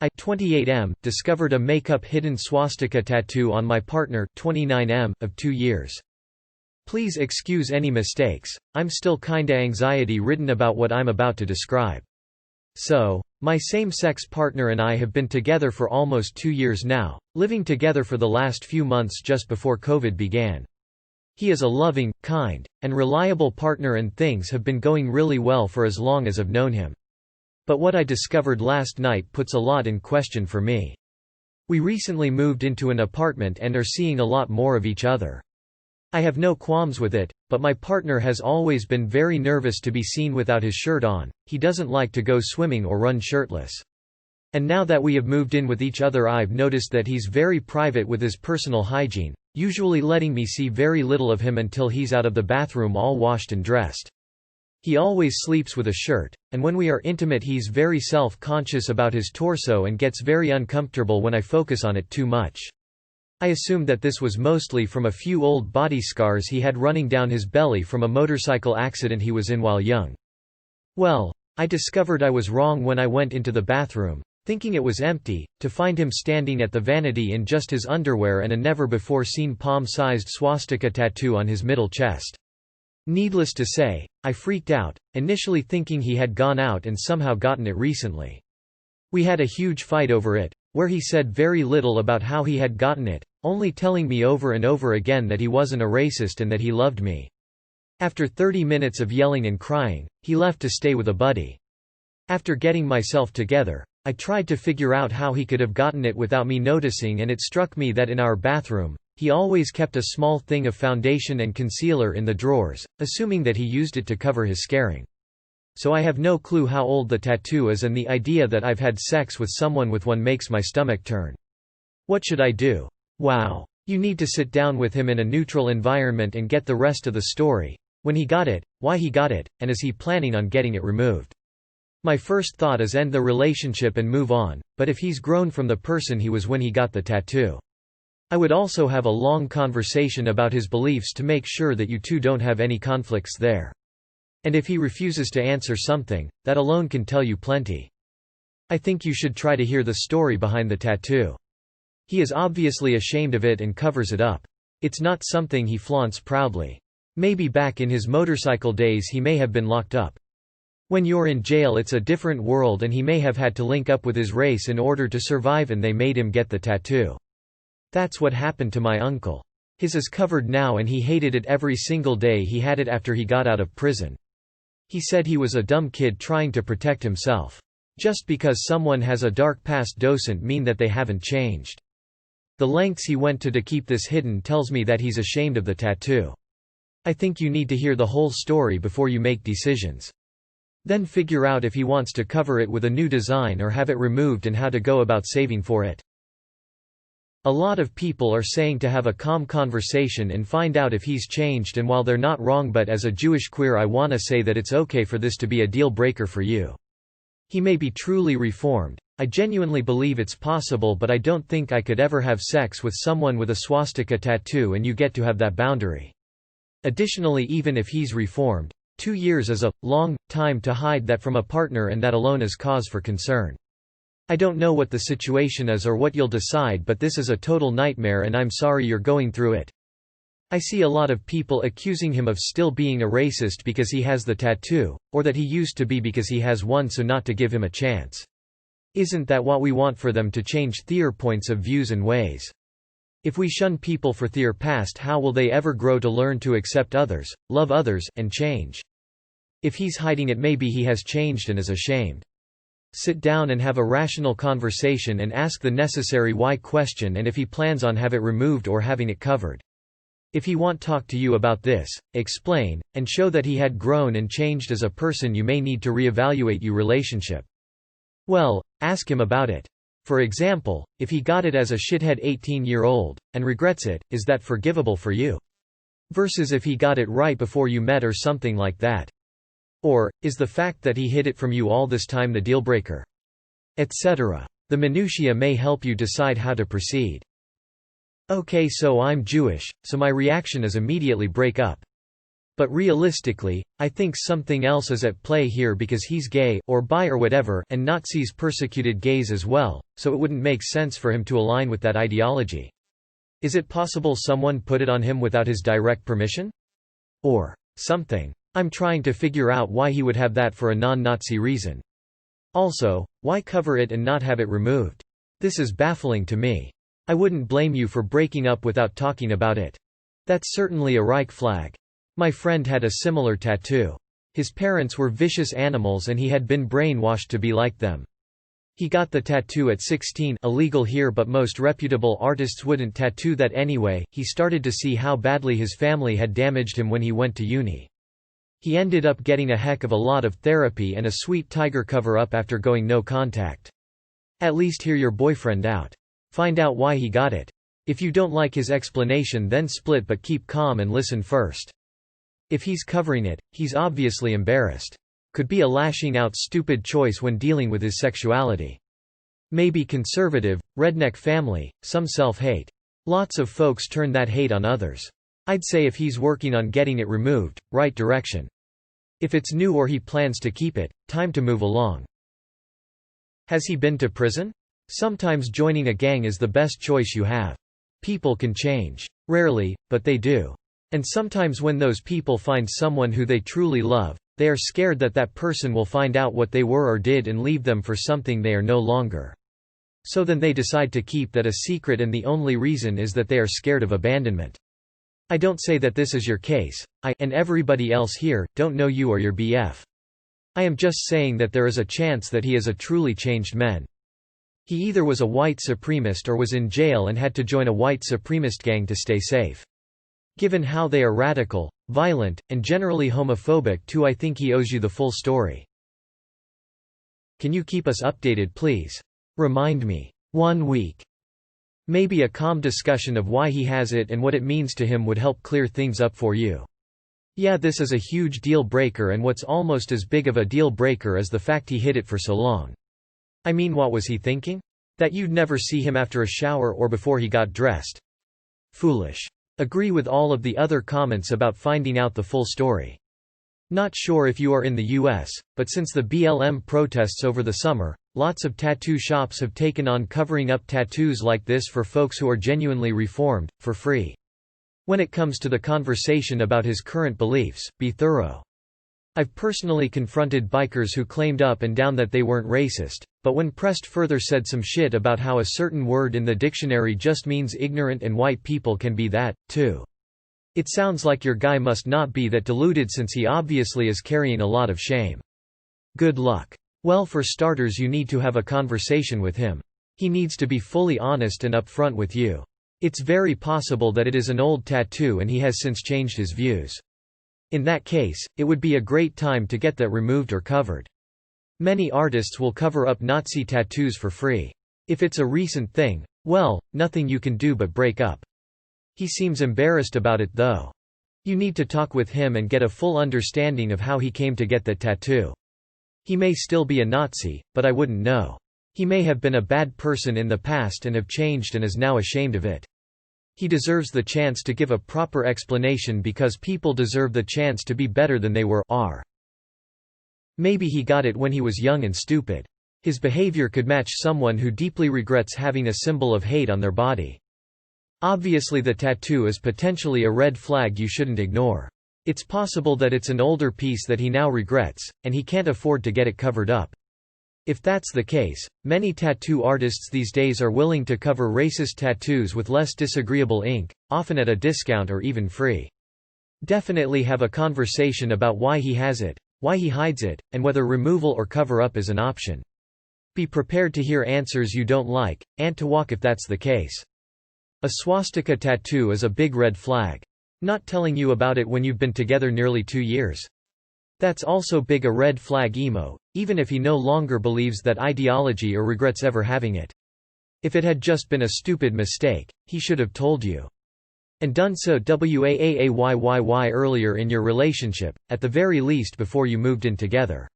I, 28M, discovered a makeup hidden swastika tattoo on my partner, 29M, of 2 years. Please excuse any mistakes, I'm still kinda anxiety-ridden about what I'm about to describe. So, my same-sex partner and I have been together for almost 2 years now, living together for the last few months just before COVID began. He is a loving, kind, and reliable partner and things have been going really well for as long as I've known him. But what I discovered last night puts a lot in question for me. We recently moved into an apartment and are seeing a lot more of each other. I have no qualms with it, but my partner has always been very nervous to be seen without his shirt on. He doesn't like to go swimming or run shirtless. And now that we have moved in with each other, I've noticed that he's very private with his personal hygiene, usually letting me see very little of him until he's out of the bathroom all washed and dressed. He always sleeps with a shirt, and when we are intimate he's very self-conscious about his torso and gets very uncomfortable when I focus on it too much. I assumed that this was mostly from a few old body scars he had running down his belly from a motorcycle accident he was in while young. Well, I discovered I was wrong when I went into the bathroom, thinking it was empty, to find him standing at the vanity in just his underwear and a never-before-seen palm-sized swastika tattoo on his middle chest. Needless to say, I freaked out, initially thinking he had gone out and somehow gotten it recently. We had a huge fight over it, where he said very little about how he had gotten it, only telling me over and over again that he wasn't a racist and that he loved me. After 30 minutes of yelling and crying, he left to stay with a buddy. After getting myself together, I tried to figure out how he could have gotten it without me noticing, and it struck me that in our bathroom, he always kept a small thing of foundation and concealer in the drawers, assuming that he used it to cover his scarring. So I have no clue how old the tattoo is, and the idea that I've had sex with someone with one makes my stomach turn. What should I do? Wow. You need to sit down with him in a neutral environment and get the rest of the story. When he got it, why he got it, and is he planning on getting it removed? My first thought is end the relationship and move on, but if he's grown from the person he was when he got the tattoo, I would also have a long conversation about his beliefs to make sure that you two don't have any conflicts there. And if he refuses to answer something, that alone can tell you plenty. I think you should try to hear the story behind the tattoo. He is obviously ashamed of it and covers it up. It's not something he flaunts proudly. Maybe back in his motorcycle days he may have been locked up. When you're in jail it's a different world, and he may have had to link up with his race in order to survive, and they made him get the tattoo. That's what happened to my uncle. His is covered now and he hated it every single day he had it after he got out of prison. He said he was a dumb kid trying to protect himself. Just because someone has a dark past doesn't mean that they haven't changed. The lengths he went to keep this hidden tells me that he's ashamed of the tattoo. I think you need to hear the whole story before you make decisions. Then figure out if he wants to cover it with a new design or have it removed, and how to go about saving for it. A lot of people are saying to have a calm conversation and find out if he's changed, and while they're not wrong, but as a Jewish queer I wanna say that it's okay for this to be a deal breaker for you. He may be truly reformed. I genuinely believe it's possible, but I don't think I could ever have sex with someone with a swastika tattoo, and you get to have that boundary. Additionally, even if he's reformed, 2 years is a long time to hide that from a partner, and that alone is cause for concern. I don't know what the situation is or what you'll decide, but this is a total nightmare and I'm sorry you're going through it. I see a lot of people accusing him of still being a racist because he has the tattoo, or that he used to be because he has one, so not to give him a chance. Isn't that what we want for them to change their points of views and ways? If we shun people for their past, how will they ever grow to learn to accept others, love others, and change? If he's hiding it, maybe he has changed and is ashamed. Sit down and have a rational conversation and ask the necessary why question, and if he plans on have it removed or having it covered. If he won't talk to you about this, explain, and show that he had grown and changed as a person, you may need to reevaluate your relationship. Well, ask him about it. For example, if he got it as a shithead 18-year-old, and regrets it, is that forgivable for you? Versus if he got it right before you met or something like that. Or, is the fact that he hid it from you all this time the deal-breaker? Etc. The minutiae may help you decide how to proceed. Okay, so I'm Jewish, so my reaction is immediately break up. But realistically, I think something else is at play here because he's gay, or bi or whatever, and Nazis persecuted gays as well, so it wouldn't make sense for him to align with that ideology. Is it possible someone put it on him without his direct permission? Or something. I'm trying to figure out why he would have that for a non-Nazi reason. Also, why cover it and not have it removed? This is baffling to me. I wouldn't blame you for breaking up without talking about it. That's certainly a Reich flag. My friend had a similar tattoo. His parents were vicious animals and he had been brainwashed to be like them. He got the tattoo at 16, illegal here, but most reputable artists wouldn't tattoo that anyway. He started to see how badly his family had damaged him when he went to uni. He ended up getting a heck of a lot of therapy and a sweet tiger cover-up after going no contact. At least hear your boyfriend out. Find out why he got it. If you don't like his explanation, then split, but keep calm and listen first. If he's covering it, he's obviously embarrassed. Could be a lashing out stupid choice when dealing with his sexuality. Maybe conservative, redneck family, some self-hate. Lots of folks turn that hate on others. I'd say if he's working on getting it removed, right direction. If it's new or he plans to keep it, time to move along. Has he been to prison? Sometimes joining a gang is the best choice you have. People can change. Rarely, but they do. And sometimes when those people find someone who they truly love, they are scared that that person will find out what they were or did and leave them for something they are no longer. So then they decide to keep that a secret, and the only reason is that they are scared of abandonment. I don't say that this is your case. I, and everybody else here, don't know you or your BF. I am just saying that there is a chance that he is a truly changed man. He either was a white supremacist or was in jail and had to join a white supremacist gang to stay safe. Given how they are radical, violent, and generally homophobic too, I think he owes you the full story. Can you keep us updated, please? Remind me. 1 week. Maybe a calm discussion of why he has it and what it means to him would help clear things up for you. Yeah, this is a huge deal breaker, and what's almost as big of a deal breaker is the fact he hid it for so long. I mean, what was he thinking? That you'd never see him after a shower or before he got dressed? Foolish. Agree with all of the other comments about finding out the full story. Not sure if you are in the US, but since the BLM protests over the summer, lots of tattoo shops have taken on covering up tattoos like this for folks who are genuinely reformed, for free. When it comes to the conversation about his current beliefs, be thorough. I've personally confronted bikers who claimed up and down that they weren't racist, but when pressed further said some shit about how a certain word in the dictionary just means ignorant and white people can be that, too. It sounds like your guy must not be that deluded, since he obviously is carrying a lot of shame. Good luck. Well, for starters, you need to have a conversation with him. He needs to be fully honest and upfront with you. It's very possible that it is an old tattoo and he has since changed his views. In that case, it would be a great time to get that removed or covered. Many artists will cover up Nazi tattoos for free. If it's a recent thing, well, nothing you can do but break up. He seems embarrassed about it though. You need to talk with him and get a full understanding of how he came to get that tattoo. He may still be a Nazi, but I wouldn't know. He may have been a bad person in the past and have changed and is now ashamed of it. He deserves the chance to give a proper explanation, because people deserve the chance to be better than they are. Maybe he got it when he was young and stupid. His behavior could match someone who deeply regrets having a symbol of hate on their body. Obviously, the tattoo is potentially a red flag you shouldn't ignore. It's possible that it's an older piece that he now regrets, and he can't afford to get it covered up. If that's the case, many tattoo artists these days are willing to cover racist tattoos with less disagreeable ink, often at a discount or even free. Definitely have a conversation about why he has it, why he hides it, and whether removal or cover-up is an option. Be prepared to hear answers you don't like, and to walk if that's the case. A swastika tattoo is a big red flag. Not telling you about it when you've been together nearly 2 years? That's also big a red flag emo, even if he no longer believes that ideology or regrets ever having it. If it had just been a stupid mistake, he should have told you. And done so earlier in your relationship, at the very least before you moved in together.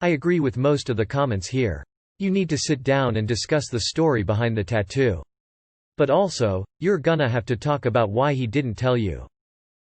I agree with most of the comments here. You need to sit down and discuss the story behind the tattoo. But also, you're gonna have to talk about why he didn't tell you.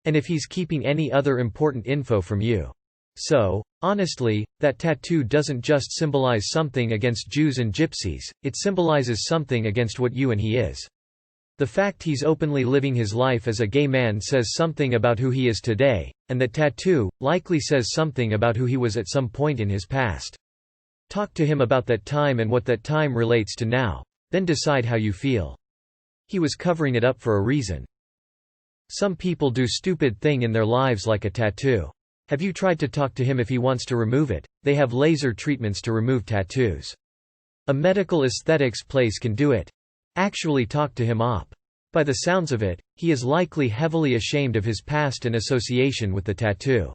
And if he's keeping any other important info from you. So, honestly, that tattoo doesn't just symbolize something against Jews and Gypsies, it symbolizes something against what you and he is. The fact he's openly living his life as a gay man says something about who he is today, and that tattoo likely says something about who he was at some point in his past. Talk to him about that time and what that time relates to now. Then decide how you feel. He was covering it up for a reason. Some people do stupid thing in their lives like a tattoo. Have you tried to talk to him if he wants to remove it? They have laser treatments to remove tattoos. A medical aesthetics place can do it. Actually talk to him op. By the sounds of it, he is likely heavily ashamed of his past and association with the tattoo.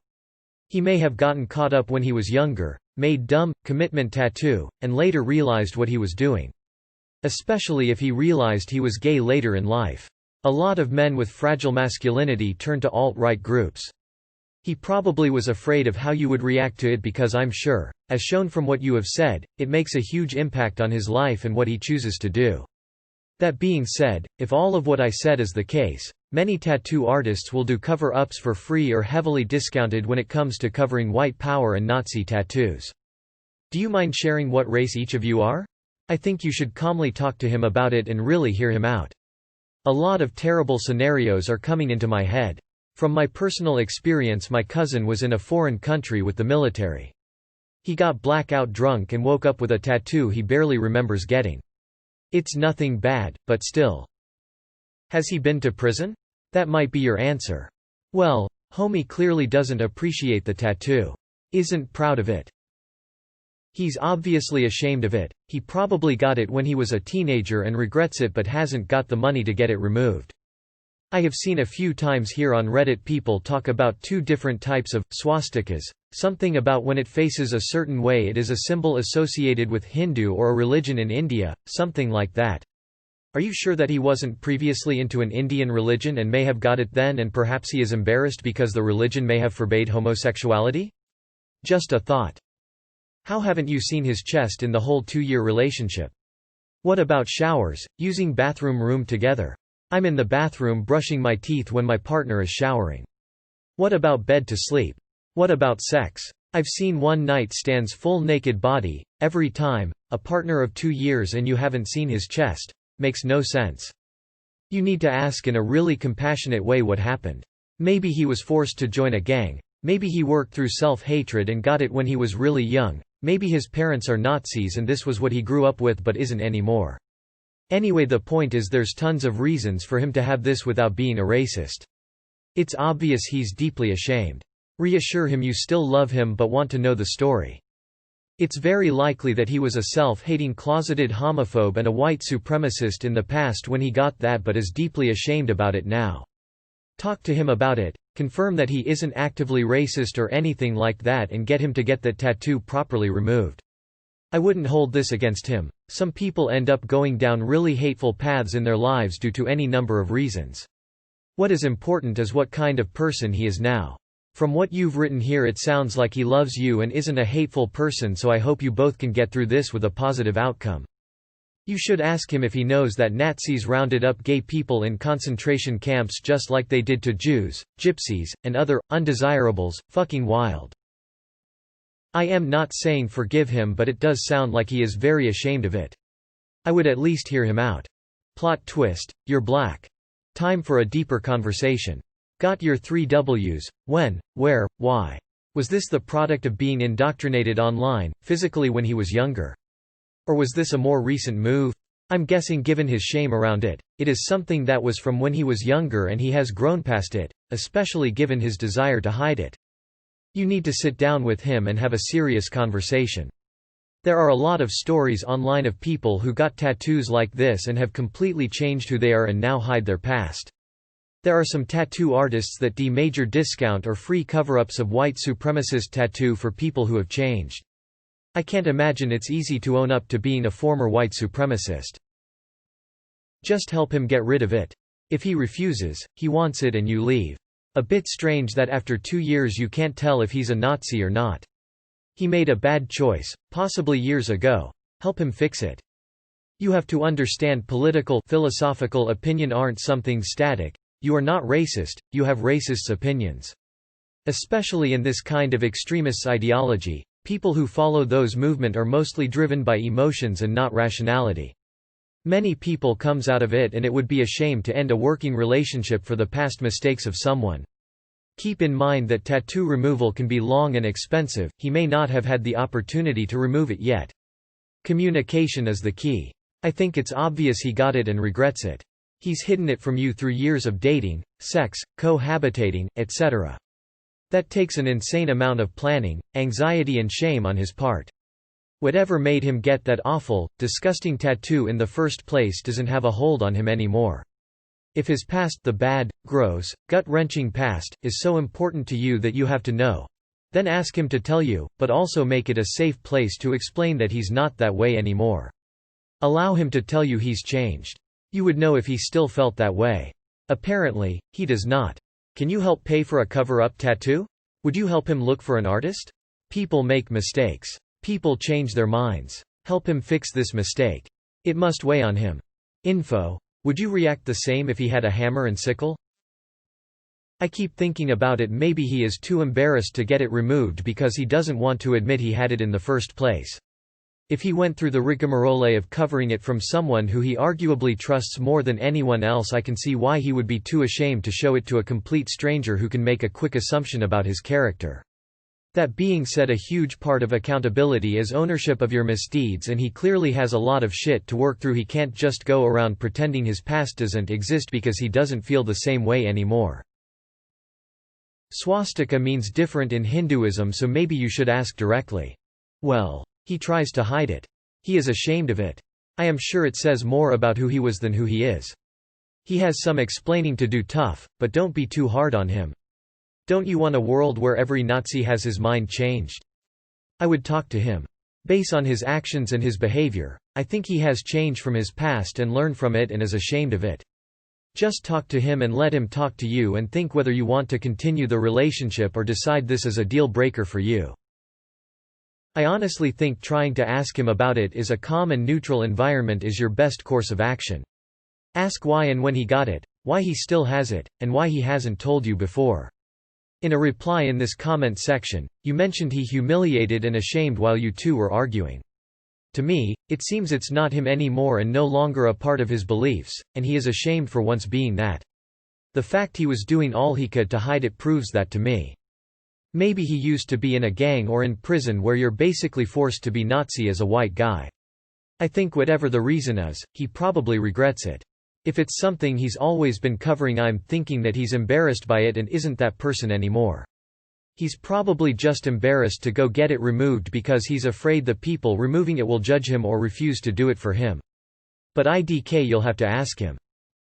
He may have gotten caught up when he was younger, made dumb, commitment tattoo, and later realized what he was doing. Especially if he realized he was gay later in life. A lot of men with fragile masculinity turn to alt-right groups. He probably was afraid of how you would react to it because I'm sure, as shown from what you have said, it makes a huge impact on his life and what he chooses to do. That being said, if all of what I said is the case, many tattoo artists will do cover-ups for free or heavily discounted when it comes to covering white power and Nazi tattoos. Do you mind sharing what race each of you are? I think you should calmly talk to him about it and really hear him out. A lot of terrible scenarios are coming into my head. From my personal experience, my cousin was in a foreign country with the military. He got blackout drunk and woke up with a tattoo he barely remembers getting. It's nothing bad, but still. Has he been to prison? That might be your answer. Well, homie clearly doesn't appreciate the tattoo. Isn't proud of it. He's obviously ashamed of it. He probably got it when he was a teenager and regrets it but hasn't got the money to get it removed. I have seen a few times here on Reddit people talk about two different types of swastikas, something about when it faces a certain way it is a symbol associated with Hindu or a religion in India, something like that. Are you sure that he wasn't previously into an Indian religion and may have got it then and perhaps he is embarrassed because the religion may have forbade homosexuality? Just a thought. How haven't you seen his chest in the whole 2-year relationship? What about showers, using bathroom room together? I'm in the bathroom brushing my teeth when my partner is showering. What about bed to sleep? What about sex? I've seen one-night stands full naked body, every time, a partner of 2 years and you haven't seen his chest. Makes no sense. You need to ask in a really compassionate way what happened. Maybe he was forced to join a gang, maybe he worked through self-hatred and got it when he was really young, maybe his parents are Nazis and this was what he grew up with but isn't anymore. Anyway, the point is there's tons of reasons for him to have this without being a racist. It's obvious he's deeply ashamed. Reassure him you still love him but want to know the story. It's very likely that he was a self-hating closeted homophobe and a white supremacist in the past when he got that but is deeply ashamed about it now. Talk to him about it, confirm that he isn't actively racist or anything like that and get him to get that tattoo properly removed. I wouldn't hold this against him. Some people end up going down really hateful paths in their lives due to any number of reasons. What is important is what kind of person he is now. From what you've written here it sounds like he loves you and isn't a hateful person, so I hope you both can get through this with a positive outcome. You should ask him if he knows that Nazis rounded up gay people in concentration camps just like they did to Jews, Gypsies, and other undesirables. Fucking wild. I am not saying forgive him, but it does sound like he is very ashamed of it. I would at least hear him out. Plot twist, you're black. Time for a deeper conversation. Got your 3 W's, when, where, why. Was this the product of being indoctrinated online, physically when he was younger? Or was this a more recent move? I'm guessing given his shame around it, it is something that was from when he was younger and he has grown past it, especially given his desire to hide it. You need to sit down with him and have a serious conversation. There are a lot of stories online of people who got tattoos like this and have completely changed who they are and now hide their past. There are some tattoo artists that do major discount or free cover-ups of white supremacist tattoo for people who have changed. I can't imagine it's easy to own up to being a former white supremacist. Just help him get rid of it. If he refuses, he wants it and you leave. A bit strange that after 2 years you can't tell if he's a Nazi or not. He made a bad choice, possibly years ago. Help him fix it. You have to understand political, philosophical opinion aren't something static. You are not racist, you have racist's opinions. Especially in this kind of extremist ideology, people who follow those movement are mostly driven by emotions and not rationality. Many people comes out of it and it would be a shame to end a working relationship for the past mistakes of someone. Keep in mind that tattoo removal can be long and expensive, he may not have had the opportunity to remove it yet. Communication is the key. I think it's obvious he got it and regrets it. He's hidden it from you through years of dating, sex, cohabitating, etc. That takes an insane amount of planning, anxiety and shame on his part. Whatever made him get that awful, disgusting tattoo in the first place doesn't have a hold on him anymore. If his past, the bad, gross, gut-wrenching past, is so important to you that you have to know, then ask him to tell you, but also make it a safe place to explain that he's not that way anymore. Allow him to tell you he's changed. You would know if he still felt that way. Apparently, he does not. Can you help pay for a cover-up tattoo? Would you help him look for an artist? People make mistakes. People change their minds. Help him fix this mistake. It must weigh on him. Info. Would you react the same if he had a hammer and sickle? I keep thinking about it. Maybe he is too embarrassed to get it removed because he doesn't want to admit he had it in the first place. If he went through the rigmarole of covering it from someone who he arguably trusts more than anyone else, I can see why he would be too ashamed to show it to a complete stranger who can make a quick assumption about his character. That being said, a huge part of accountability is ownership of your misdeeds, and he clearly has a lot of shit to work through. He can't just go around pretending his past doesn't exist because he doesn't feel the same way anymore. Swastika means different in Hinduism, so maybe you should ask directly. Well, he tries to hide it. He is ashamed of it. I am sure it says more about who he was than who he is. He has some explaining to do. Tough, but don't be too hard on him. Don't you want a world where every Nazi has his mind changed? I would talk to him. Based on his actions and his behavior, I think he has changed from his past and learned from it and is ashamed of it. Just talk to him and let him talk to you and think whether you want to continue the relationship or decide this is a deal breaker for you. I honestly think trying to ask him about it is a calm and neutral environment is your best course of action. Ask why and when he got it, why he still has it, and why he hasn't told you before. In a reply in this comment section, you mentioned he humiliated and ashamed while you two were arguing. To me, it seems it's not him anymore and no longer a part of his beliefs, and he is ashamed for once being that. The fact he was doing all he could to hide it proves that to me. Maybe he used to be in a gang or in prison where you're basically forced to be Nazi as a white guy. I think whatever the reason is, he probably regrets it. If it's something he's always been covering, I'm thinking that he's embarrassed by it and isn't that person anymore. He's probably just embarrassed to go get it removed because he's afraid the people removing it will judge him or refuse to do it for him. But IDK, you'll have to ask him.